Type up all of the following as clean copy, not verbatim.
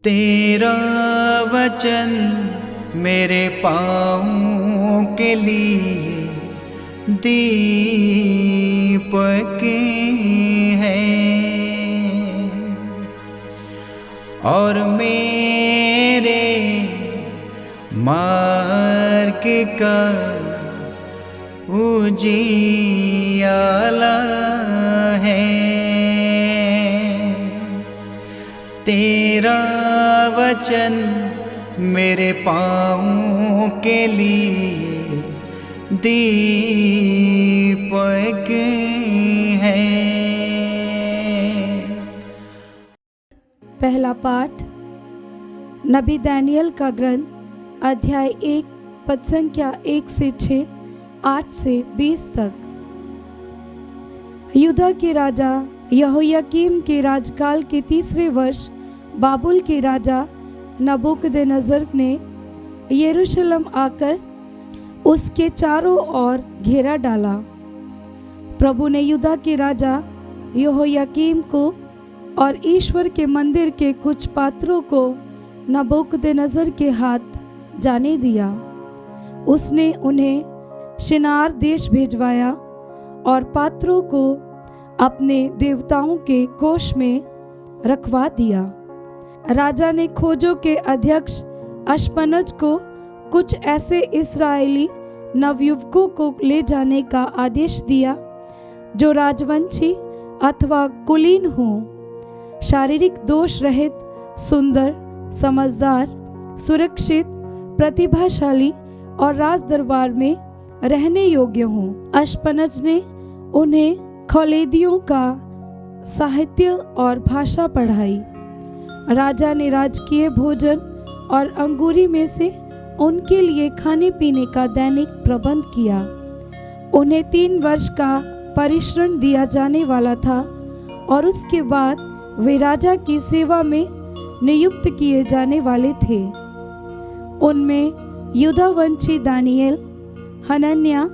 तेरा वचन मेरे पाँवों के लिए दीपक है और मेरे मार्ग का उजियाला है। तेरा वचन मेरे पाँवों के लिए दीपक है। पहला पाठ नबी दानियल का ग्रंथ अध्याय 1 पद संख्या 1 से 6, 8 से 20 तक। यहूदा के राजा यहोयाकीम के राजकाल के 3रे वर्ष बाबुल के राजा नबूकदनेस्सर ने यरूशलेम आकर उसके चारों ओर घेरा डाला। प्रभु ने यहूदा के राजा यहोयाकीम को और ईश्वर के मंदिर के कुछ पात्रों को नबूकदनेस्सर के हाथ जाने दिया। उसने उन्हें शिनार देश भेजवाया और पात्रों को अपने देवताओं के कोष में रखवा दिया। राजा ने खोजों के अध्यक्ष अश्पनज को कुछ ऐसे इस्राएली नवयुवकों को ले जाने का आदेश दिया जो राजवंशी अथवा कुलीन हों, शारीरिक दोष रहित, सुंदर, समझदार, सुरक्षित, प्रतिभाशाली और राज दरबार में रहने योग्य हों। अश्पनज ने उन्हें खलेदियों का साहित्य और भाषा पढ़ाई। राजा ने राजकीय भोजन और अंगूरी में से उनके लिए खाने पीने का दैनिक प्रबंध किया। उन्हें 3 वर्ष का परिश्रम दिया जाने वाला था और उसके बाद वे राजा की सेवा में नियुक्त किए जाने वाले थे। उनमें यहूदावंशी दानियल, हनन्याह,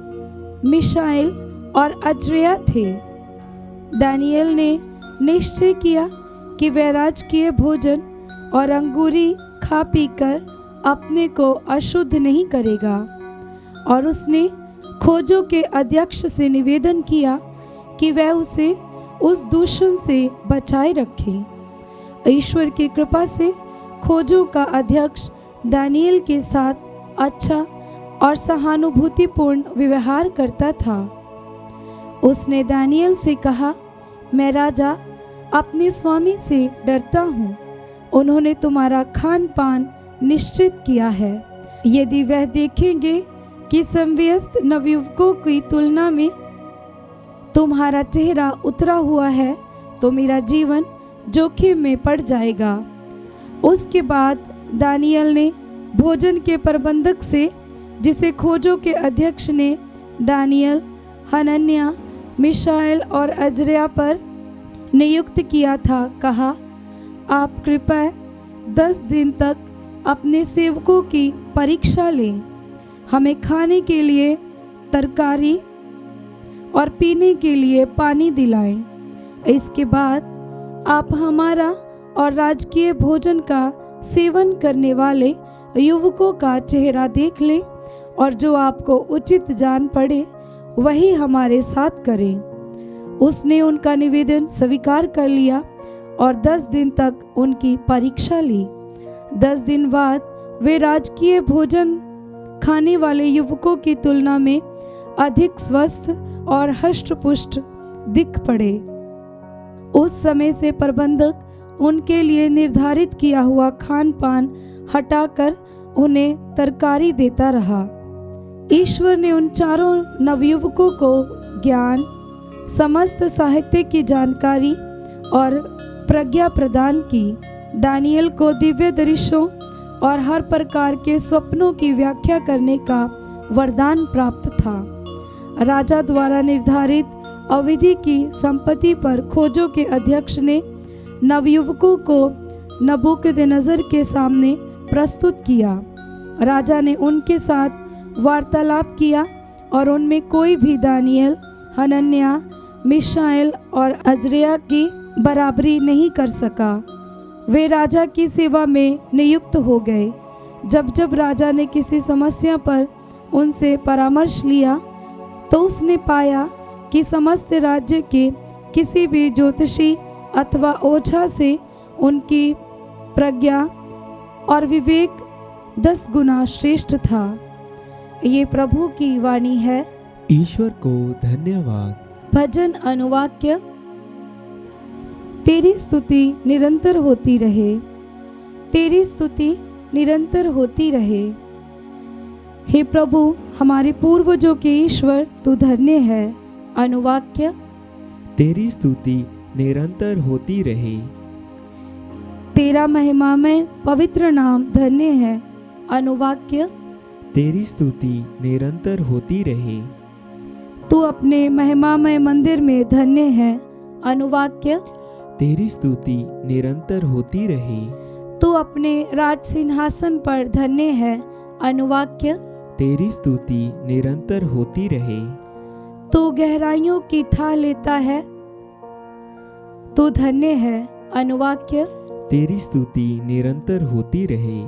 मिशाएल और अजर्याह थे। दानियल ने निश्चय किया कि वह राजकीय भोजन और अंगूरी खा पीकर अपने को अशुद्ध नहीं करेगा और उसने खोजों के अध्यक्ष से निवेदन किया कि वह उसे उस दूषण से बचाए रखे। ईश्वर की कृपा से खोजों का अध्यक्ष दानियल के साथ अच्छा और सहानुभूतिपूर्ण व्यवहार करता था। उसने दानियल से कहा, मैं राजा अपने स्वामी से डरता हूँ। उन्होंने तुम्हारा खान पान निश्चित किया है। यदि वह देखेंगे कि समवयस्क नवयुवकों की तुलना में तुम्हारा चेहरा उतरा हुआ है तो मेरा जीवन जोखिम में पड़ जाएगा। उसके बाद दानियल ने भोजन के प्रबंधक से, जिसे खोजों के अध्यक्ष ने दानियल, हनन्याह, मिशाएल और अजर्याह पर नियुक्त किया था, कहा, आप कृपया 10 दिन तक अपने सेवकों की परीक्षा लें। हमें खाने के लिए तरकारी और पीने के लिए पानी दिलाएं। इसके बाद आप हमारा और राजकीय भोजन का सेवन करने वाले युवकों का चेहरा देख लें और जो आपको उचित जान पड़े वही हमारे साथ करें। उसने उनका निवेदन स्वीकार कर लिया और 10 दिन तक उनकी परीक्षा ली। 10 दिन बाद वे राजकीय भोजन खाने वाले युवकों की तुलना में अधिक स्वस्थ और हष्ट-पुष्ट दिख पड़े। उस समय से प्रबंधक उनके लिए निर्धारित किया हुआ खान पान हटाकर उन्हें तरकारी देता रहा। ईश्वर ने उन चारों नवयुवकों को ज्ञान, समस्त साहित्य की जानकारी और प्रज्ञा प्रदान की। दानियल को दिव्य दृश्यों और हर प्रकार के स्वप्नों की व्याख्या करने का वरदान प्राप्त था। राजा द्वारा निर्धारित अवधि की संपत्ति पर खोजों के अध्यक्ष ने नवयुवकों को नबूकदनेस्सर के सामने प्रस्तुत किया। राजा ने उनके साथ वार्तालाप किया और उनमें कोई भी दानियल, हनन्याह, मिशाएल और अजर्याह की बराबरी नहीं कर सका। वे राजा की सेवा में नियुक्त हो गए। जब जब राजा ने किसी समस्या पर उनसे परामर्श लिया तो उसने पाया कि समस्त राज्य के किसी भी ज्योतिषी अथवा ओझा से उनकी प्रज्ञा और विवेक 10 गुना श्रेष्ठ था। ये प्रभु की वाणी है। ईश्वर को धन्यवाद। भजन अनुवाक्य। तेरी स्तुति निरंतर होती रहे, तेरी स्तुति निरंतर होती रहे। हे प्रभु, हमारे पूर्वजों के ईश्वर तू धन्य है। अनुवाक्य। तेरी स्तुति निरंतर होती रहे। तेरा महिमामय पवित्र नाम धन्य है। अनुवाक्य। तेरी स्तुति निरंतर होती रहे। तू अपने महिमामय मंदिर में धन्य है। अनुवाक्य। तेरी स्तुति निरंतर होती रहे। तू अपने राज सिंहासन पर धन्य है। अनुवाक्य। तेरी स्तुति निरंतर होती रहे। तू गहराइयों की था लेता है, तू धन्य है। अनुवाक्य। तेरी स्तुति निरंतर होती रहे।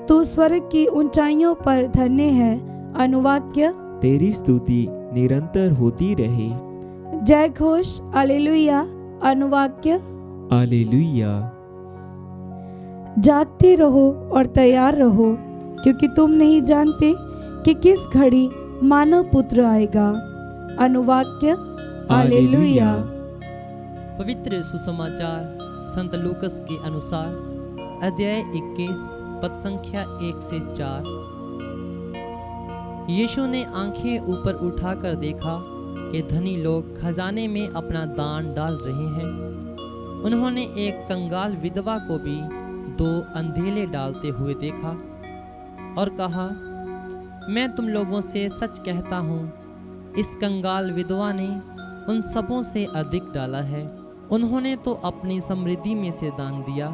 तू स्वर्ग की ऊंचाइयों पर धन्य है। अनुवाक्य। तेरी स्तुति निरंतर होती रहे। जय घोष हालेलुया। अनुवाक्य। हालेलुया। जागते रहो और तैयार रहो, क्योंकि तुम नहीं जानते कि किस घड़ी मानव पुत्र आएगा। अनुवाक्य। हालेलुया। पवित्र सुसमाचार संत लूकस के अनुसार अध्याय 21 पद संख्या 1 से 4। यीशु ने आंखें ऊपर उठाकर देखा कि धनी लोग खजाने में अपना दान डाल रहे हैं। उन्होंने एक कंगाल विधवा को भी 2 अंधेले डालते हुए देखा और कहा, मैं तुम लोगों से सच कहता हूँ, इस कंगाल विधवा ने उन सबों से अधिक डाला है। उन्होंने तो अपनी समृद्धि में से दान दिया,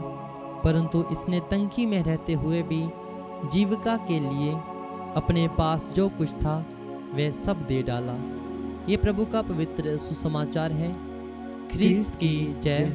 परंतु इसने तंगी में रहते हुए भी जीविका के लिए अपने पास जो कुछ था वह सब दे डाला। ये प्रभु का पवित्र सुसमाचार है। ख्रीस्त की जय।